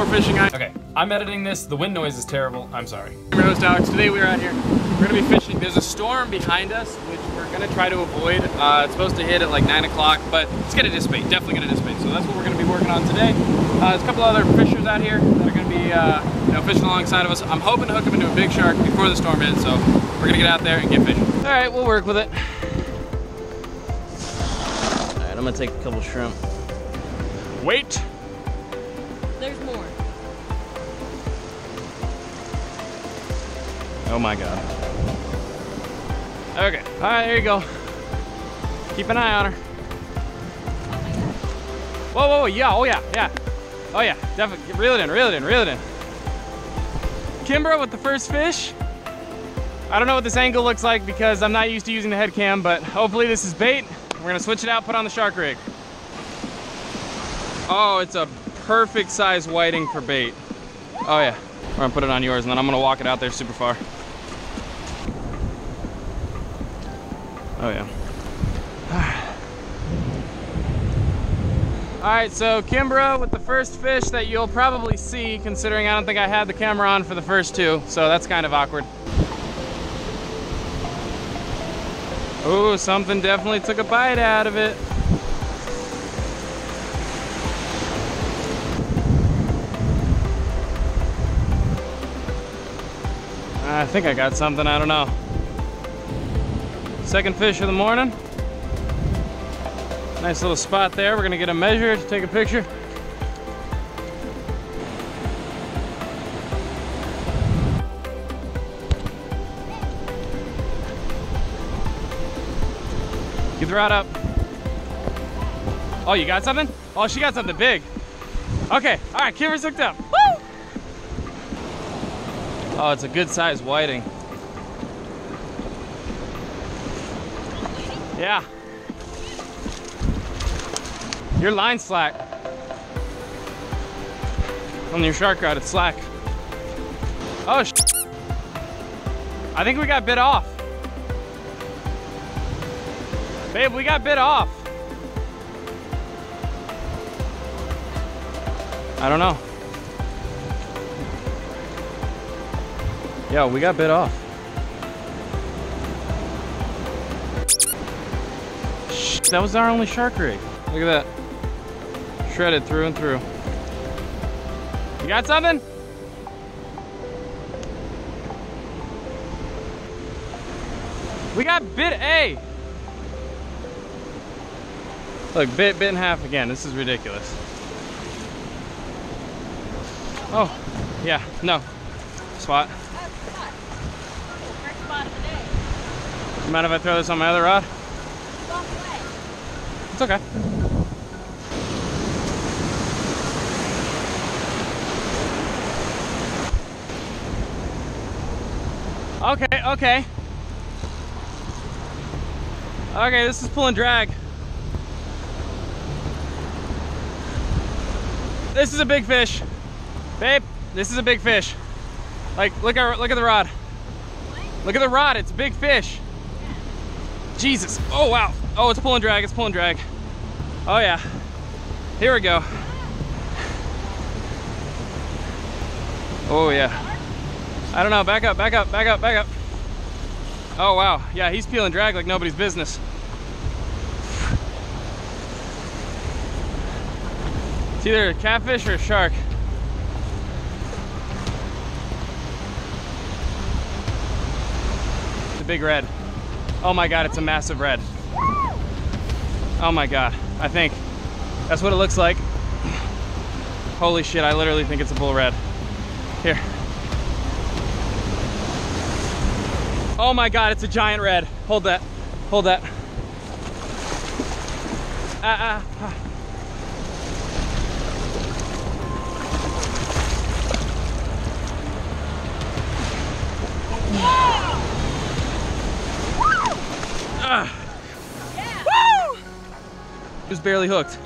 more fishing. Okay, I'm editing this. The wind noise is terrible. I'm sorry. I'm your host, Alex. Today we are out here. We're gonna be fishing. There's a storm behind us, which we're gonna try to avoid. It's supposed to hit at like 9 o'clock, but it's gonna dissipate, definitely gonna dissipate. So that's what we're gonna be working on today. There's a couple other fishers out here that are gonna be fishing alongside of us. I'm hoping to hook them into a big shark before the storm hits, so we're gonna get out there and get fishing. All right, we'll work with it. All right, I'm gonna take a couple shrimp. Wait. There's more. Oh my God. Okay, all right, there you go. Keep an eye on her. Whoa, whoa, whoa, yeah, oh yeah, yeah. Oh yeah, definitely, reel it in, reel it in, reel it in. Kimbra with the first fish. I don't know what this angle looks like because I'm not used to using the head cam, but hopefully this is bait. We're gonna switch it out, put on the shark rig. Oh, it's a perfect size whiting for bait. Oh yeah, we're gonna put it on yours and then I'm gonna walk it out there super far. Oh yeah. All right, so Kimbra with the first fish that you'll probably see, considering I don't think I had the camera on for the first two, so that's kind of awkward. Oh, something definitely took a bite out of it. I think I got something, I don't know. Second fish of the morning. Nice little spot there. We're gonna get a measure to take a picture. Get the rod up. Oh, you got something? Oh, she got something big. Okay, all right, Kimbra's hooked up. Woo! Oh, it's a good size whiting. Yeah. Your line's slack. On your shark rod, it's slack. Oh, I think we got bit off. Babe, we got bit off. I don't know. Yeah, we got bit off. That was our only shark rig. Look at that. Shredded through and through. You got something? We got bit A. Look, bit in half again. This is ridiculous. Oh, yeah, no. Spot. First spot of the day. You mind if I throw this on my other rod? It's okay. Okay. Okay, this is pulling drag. This is a big fish. Babe, this is a big fish. Like, look at the rod. Look at the rod, it's a big fish. Jesus, oh wow. Oh, it's pulling drag, it's pulling drag. Oh yeah, here we go. Oh yeah. I don't know, back up, back up, back up, back up. Oh wow, yeah, he's peeling drag like nobody's business. It's either a catfish or a shark. It's a big red. Oh my God, it's a massive red. Oh my God, I think that's what it looks like. Holy shit, I literally think it's a bull red. Here. Oh my God, it's a giant red. Hold that, hold that. Woo! He was barely hooked.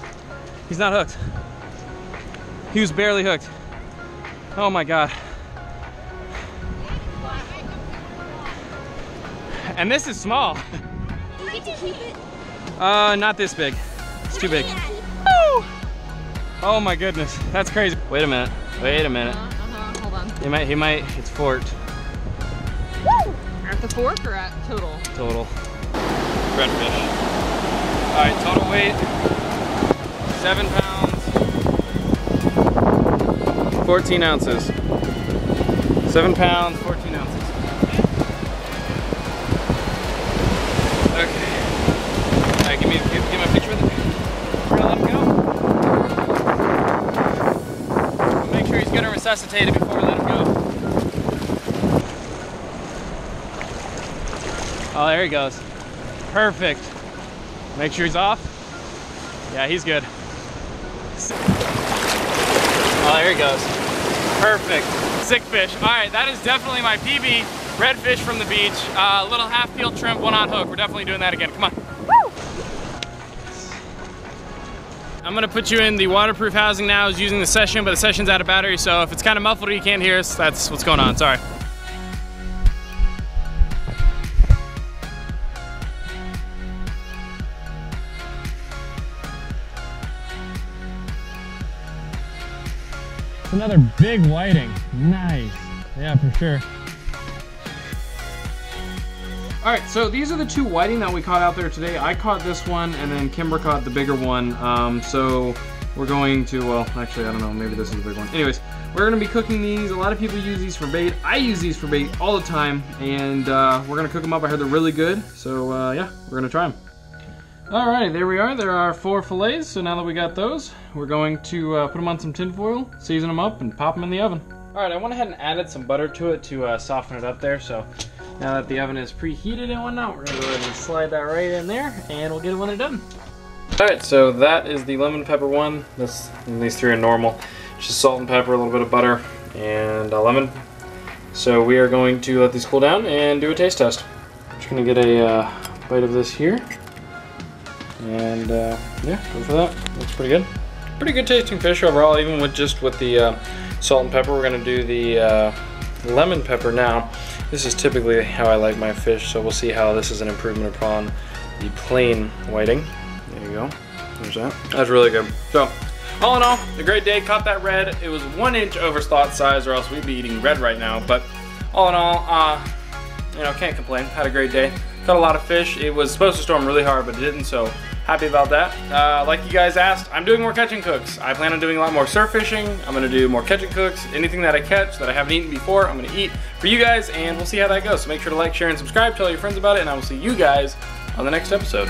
He's not hooked. He was barely hooked. Oh my God. And this is small. Do we get to keep it? Not this big. It's too big. Woo! Oh my goodness, that's crazy. Wait a minute. Wait a minute. Hold on. He might, it's forked. Woo! At the fork or at total? Total. Redfish. All right, total weight, 7 pounds, 14 ounces. 7 pounds, 14 ounces. Okay. All right, give me a picture of the fish. We're gonna let him go. We'll make sure he's gonna resuscitate it before we let him go. Oh, there he goes. Perfect. Make sure he's off. Yeah, he's good. Oh, there he goes. Perfect. Sick fish. All right, that is definitely my PB redfish from the beach. Little half-peeled shrimp, 1 on hook. We're definitely doing that again. Come on. Woo! I'm gonna put you in the waterproof housing now. I was using the Session, but the Session's out of battery, so if it's kind of muffled or you can't hear us, that's what's going on. Sorry. Another big whiting. Nice. Yeah, for sure. All right, so these are the 2 whiting that we caught out there today. I caught this one, and then Kimber caught the bigger one. So we're going to, well, actually, I don't know, maybe this is the big one. Anyways, we're gonna be cooking these. A lot of people use these for bait. I use these for bait all the time, and we're gonna cook them up. I heard they're really good. So yeah, we're gonna try them. All right, there we are. There are 4 fillets. So now that we got those, we're going to put them on some tin foil, season them up, and pop them in the oven. All right, I went ahead and added some butter to it to soften it up there. So now that the oven is preheated and whatnot, we're gonna go ahead and slide that right in there, and we'll get it when they're done. All right, so that is the lemon pepper one. These 3 are normal. Just salt and pepper, a little bit of butter, and a lemon. So we are going to let these cool down and do a taste test. I'm just gonna get a bite of this here. And yeah, go for that. Looks pretty good. Pretty good tasting fish overall, even with the salt and pepper. We're gonna do the lemon pepper now. This is typically how I like my fish, so we'll see how this is an improvement upon the plain whiting. There you go. There's that. That's really good. So, all in all, a great day. Caught that red. It was 1 inch over slot size, or else we'd be eating red right now. But all in all, you know, can't complain. Had a great day. Caught a lot of fish. It was supposed to storm really hard, but it didn't, so happy about that. Like you guys asked, I'm doing more catch and cooks. I plan on doing a lot more surf fishing. I'm gonna do more catch and cooks. Anything that I catch that I haven't eaten before, I'm gonna eat for you guys, and we'll see how that goes. So make sure to like, share, and subscribe. Tell your friends about it, and I will see you guys on the next episode.